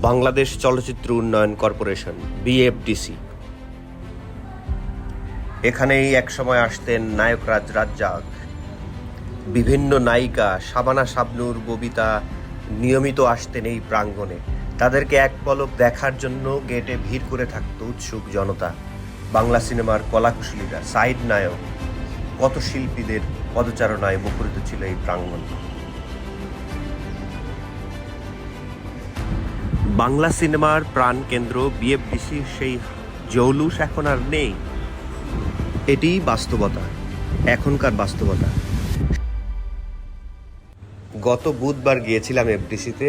বাংলাদেশ চলচ্চিত্র উন্নয়ন corporation BFDC. এখানেই একসময় আসতেন নায়ক রাজ্জাক, বিভিন্ন নায়িকা শাবানা শাবনূর, ববিতা নিয়মিত আসতেন এই প্রাঙ্গণে। তাদেরকে এক পলক দেখার জন্য গেটে ভিড় করে থাকত উৎসুক জনতা। বাংলা সিনেমার কলাকুশলীরা, সাইড নায়ক, কত শিল্পীদের পদচারণায় মুখরিত ছিল এই প্রাঙ্গণ। বাংলা সিনেমার প্রাণকেন্দ্র বিএফডিসির সেই জৌলুস এখন আর নেই। এটিই বাস্তবতা, এখনকার বাস্তবতা। গত বুধবার গিয়েছিলাম এফডিসিতে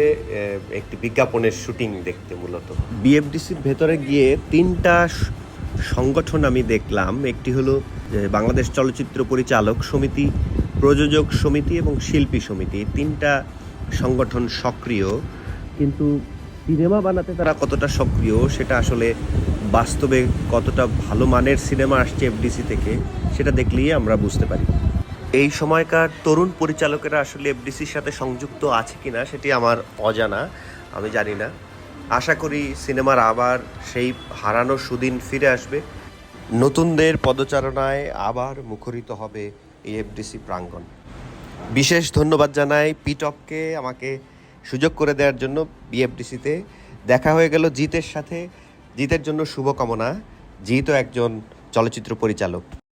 একটি বিজ্ঞাপনের শুটিং দেখতে। মূলত বিএফডিসির ভেতরে গিয়ে তিনটা সংগঠন আমি দেখলাম। একটি হলো বাংলাদেশ চলচ্চিত্র পরিচালক সমিতি, প্রযোজক সমিতি এবং শিল্পী সমিতি। তিনটা সংগঠন সক্রিয়, কিন্তু সিনেমা বানাতে তারা কতটা সক্রিয় সেটা আসলে বাস্তবে কতটা ভালো মানের সিনেমা আসছে এফডিসি থেকে সেটা দেখলেই আমরা বুঝতে পারি। এই সময়কার তরুণ পরিচালকেরা আসলে এফডিসির সাথে সংযুক্ত আছে কিনা সেটি আমার অজানা, আমি জানি না। আশা করি সিনেমার আবার সেই হারানো সুদিন ফিরে আসবে, নতুনদের পদচারণায় আবার মুখরিত হবে এই এফডিসি প্রাঙ্গণ। বিশেষ ধন্যবাদ জানাই পিটপকে আমাকে সুযোগ করে দেওয়ার জন্য। বিএফডিসিতে দেখা হয়ে গেল জিতের সাথে। জিতের জন্য শুভকামনা। জিতও একজন চলচ্চিত্র পরিচালক।